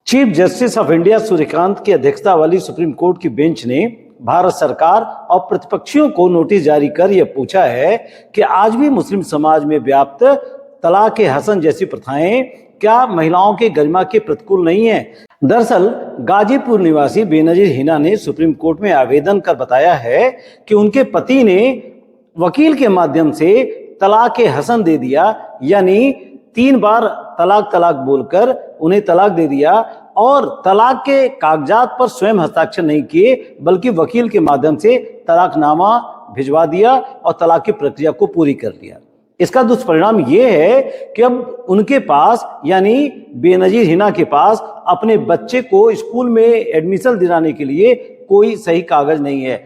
Chief justice of India Suryakant की अध्यक्षता वाली सुप्रीम कोर्ट की बेंच ने भारत सरकार और प्रतिपक्षियों को नोटिस जारी कर यह पूछा है कि आज भी मुस्लिम समाज में व्याप्त तलाक हसन जैसी प्रथाएं क्या महिलाओं के गरिमा के प्रतिकूल नहीं है। दरअसल गाजीपुर निवासी बेनजीर हिना ने सुप्रीम कोर्ट में आवेदन कर बताया है कि उनके पति ने वकील के माध्यम से तलाक हसन दे दिया, यानी 3 बार तलाक तलाक बोलकर उन्हें तलाक दे दिया और तलाक के कागजात पर स्वयं हस्ताक्षर नहीं किए बल्कि वकील के माध्यम से तलाकनामा भिजवा दिया और तलाक की प्रक्रिया को पूरी कर लिया। इसका दुष्परिणाम ये है कि अब उनके पास यानी बेनजीर हिना के पास अपने बच्चे को स्कूल में एडमिशन दिलाने के लिए कोई सही कागज नहीं है।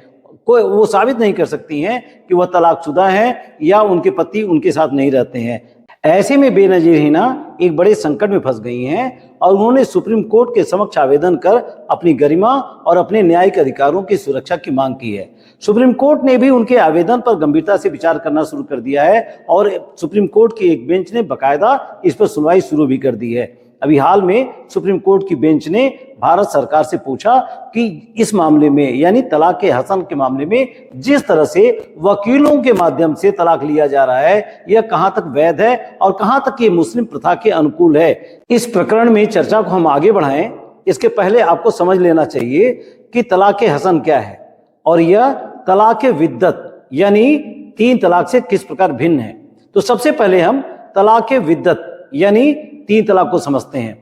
वो साबित नहीं कर सकती हैं कि वह तलाकशुदा हैं या उनके पति उनके साथ नहीं रहते हैं। ऐसे में बेनजीर हिना एक बड़े संकट में फंस गई हैं और उन्होंने सुप्रीम कोर्ट के समक्ष आवेदन कर अपनी गरिमा और अपने न्यायिक अधिकारों की सुरक्षा की मांग की है। सुप्रीम कोर्ट ने भी उनके आवेदन पर गंभीरता से विचार करना शुरू कर दिया है और सुप्रीम कोर्ट की एक बेंच ने बकायदा इस पर सुनवाई शुरू भी कर दी है। अभी हाल में सुप्रीम कोर्ट की बेंच ने भारत सरकार से पूछा कि इस मामले में यानी तलाक हसन के मामले में जिस तरह से वकीलों के माध्यम से तलाक लिया जा रहा है यह कहां तक वैध है और कहां तक ये मुस्लिम प्रथा के अनुकूल है। इस प्रकरण में चर्चा को हम आगे बढ़ाएं इसके पहले आपको समझ लेना चाहिए कि तलाक हसन क्या है और यह तलाक विद्दत यानी 3 तलाक से किस प्रकार भिन्न है। तो सबसे पहले हम तलाक विद्दत यानी 3 तलाक को समझते हैं।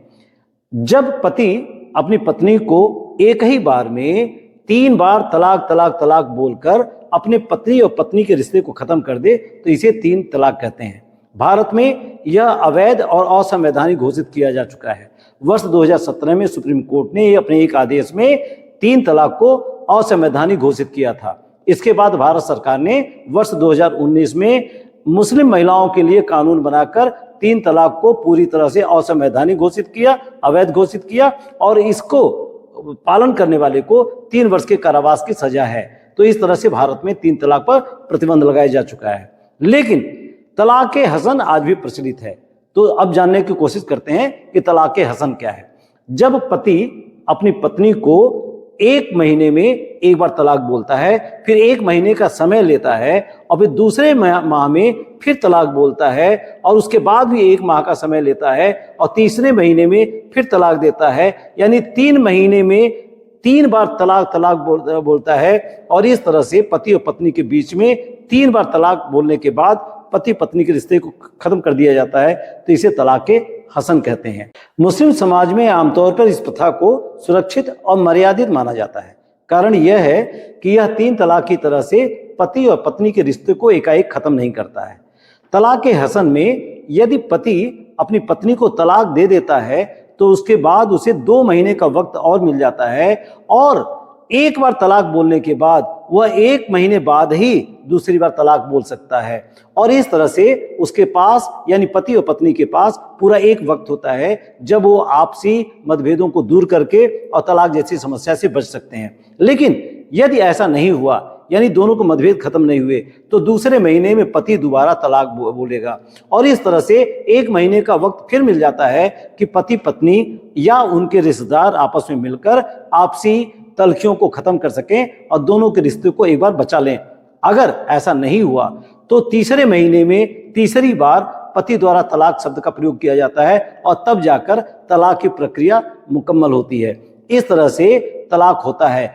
जब पति अपनी पत्नी को एक ही बार में 3 बार तलाक तलाक तलाक बोलकर अपने पत्नी और पत्नी के रिश्ते को खत्म कर दे तो इसे 3 तलाक कहते हैं। भारत में यह अवैध और असंवैधानिक घोषित किया जा चुका है। वर्ष 2017 में सुप्रीम कोर्ट ने अपने एक आदेश में 3 तलाक को असंवैधानिक घोषित किया था। इसके बाद भारत सरकार ने वर्ष 2019 में मुस्लिम महिलाओं के लिए कानून बनाकर 3 तलाक को पूरी तरह से असंवैधानिक घोषित किया, अवैध घोषित किया और इसको पालन करने वाले को 3 वर्ष के कारावास की सजा है। तो इस तरह से भारत में 3 तलाक पर प्रतिबंध लगाया जा चुका है। लेकिन तलाक हसन आज भी प्रचलित है। तो अब जानने की कोशिश करते हैं कि तलाक हसन क्या है। जब पति अपनी पत्नी को 1 महीने में एक बार तलाक बोलता है, फिर 1 महीने का समय लेता है और फिर दूसरे माह में फिर तलाक बोलता है और उसके बाद भी 1 माह का समय लेता है और तीसरे महीने में फिर तलाक देता है, यानी 3 महीने में 3 बार तलाक तलाक बोलता है और इस तरह से पति और पत्नी के बीच में 3 बार तलाक बोलने के बाद पति पत्नी के रिश्ते को खत्म कर दिया जाता है। तो इसे तलाक हसन कहते हैं। मुस्लिम समाज में आमतौर पर इस प्रथा को सुरक्षित और मर्यादित माना जाता है। कारण यह है कि यह 3 तलाक की तरह से पति और पत्नी के रिश्ते को एकाएक खत्म नहीं करता है। तलाक हसन में यदि पति अपनी पत्नी को तलाक दे देता है तो उसके बाद उसे 2 महीने का वक्त और मिल जाता है और एक बार तलाक बोलने के बाद वह 1 महीने बाद ही दूसरी बार तलाक बोल सकता है और इस तरह से उसके पास यानी पति और पत्नी के पास पूरा एक वक्त होता है जब वो आपसी मतभेदों को दूर करके और तलाक जैसी समस्या से बच सकते हैं। लेकिन यदि ऐसा नहीं हुआ यानी दोनों को मतभेद खत्म नहीं हुए तो दूसरे महीने में पति दोबारा तलाक बोलेगा और इस तरह से 1 महीने का वक्त फिर मिल जाता है कि पति पत्नी या उनके रिश्तेदार आपस में मिलकर आपसी तलखियों को खत्म कर सकें और दोनों के रिश्ते को एक बार बचा लें। अगर ऐसा नहीं हुआ तो तीसरे महीने में तीसरी बार पति द्वारा तलाक शब्द का प्रयोग किया जाता है और तब जाकर तलाक की प्रक्रिया मुकम्मल होती है। इस तरह से तलाक होता है।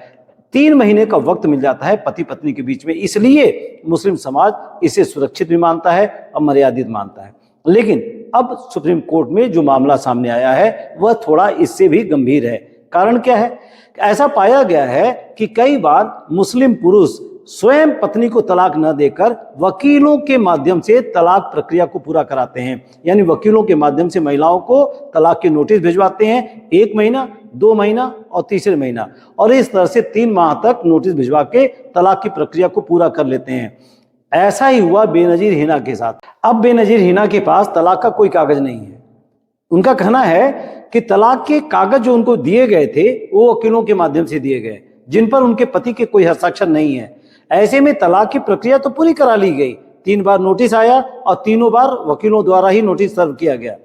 3 महीने का वक्त मिल जाता है पति पत्नी के बीच में, इसलिए मुस्लिम समाज इसे सुरक्षित भी मानता है और मर्यादित मानता है। लेकिन अब सुप्रीम कोर्ट में जो मामला सामने आया है वह थोड़ा इससे भी गंभीर है। कारण क्या है? ऐसा पाया गया है कि कई बार मुस्लिम पुरुष स्वयं पत्नी को तलाक न देकर वकीलों के माध्यम से तलाक प्रक्रिया को पूरा कराते हैं, यानी वकीलों के माध्यम से महिलाओं को तलाक की नोटिस भिजवाते हैं 1 महीना, 2 महीना और तीसरे महीना और इस तरह से 3 माह तक नोटिस भिजवा के तलाक की प्रक्रिया को पूरा कर लेते हैं। ऐसा ही हुआ बेनजीर हिना के साथ। अब बेनजीर हिना के पास तलाक का कोई कागज नहीं है। उनका कहना है कि तलाक के कागज जो उनको दिए गए थे वो वकीलों के माध्यम से दिए गए जिन पर उनके पति के कोई हस्ताक्षर नहीं है। ऐसे में तलाक की प्रक्रिया तो पूरी करा ली गई, 3 बार नोटिस आया और तीनों बार वकीलों द्वारा ही नोटिस सर्व किया गया,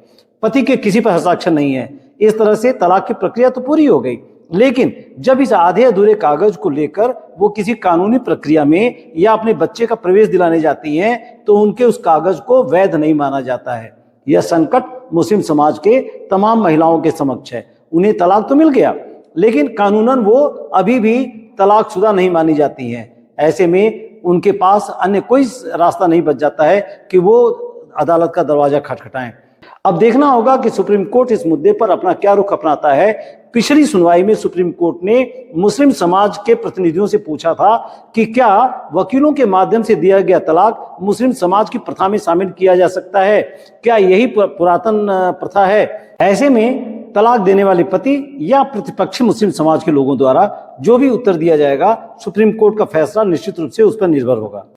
पति के किसी पर हस्ताक्षर नहीं है। इस तरह से तलाक की प्रक्रिया तो पूरी हो गई, लेकिन जब इस आधे अधूरे कागज को लेकर वो किसी कानूनी प्रक्रिया में या अपने बच्चे का प्रवेश दिलाने जाती हैं तो उनके उस कागज को वैध नहीं माना जाता है। यह संकट मुस्लिम समाज के तमाम महिलाओं के समक्ष है। उन्हें तलाक तो मिल गया, लेकिन कानूनन वो अभी भी तलाकशुदा नहीं मानी जाती हैं। ऐसे में उनके पास अन्य कोई रास्ता नहीं बच जाता है कि वो अदालत का दरवाजा खटखटाएं। अब देखना होगा कि सुप्रीम कोर्ट इस मुद्दे पर अपना क्या रुख अपनाता है। पिछली सुनवाई में सुप्रीम कोर्ट ने मुस्लिम समाज के प्रतिनिधियों से पूछा था कि क्या वकीलों के माध्यम से दिया गया तलाक मुस्लिम समाज की प्रथा में शामिल किया जा सकता है, क्या यही पुरातन प्रथा है। ऐसे में तलाक देने वाले पति या प्रतिपक्षी मुस्लिम समाज के लोगों द्वारा जो भी उत्तर दिया जाएगा, सुप्रीम कोर्ट का फैसला निश्चित रूप से उस पर निर्भर होगा।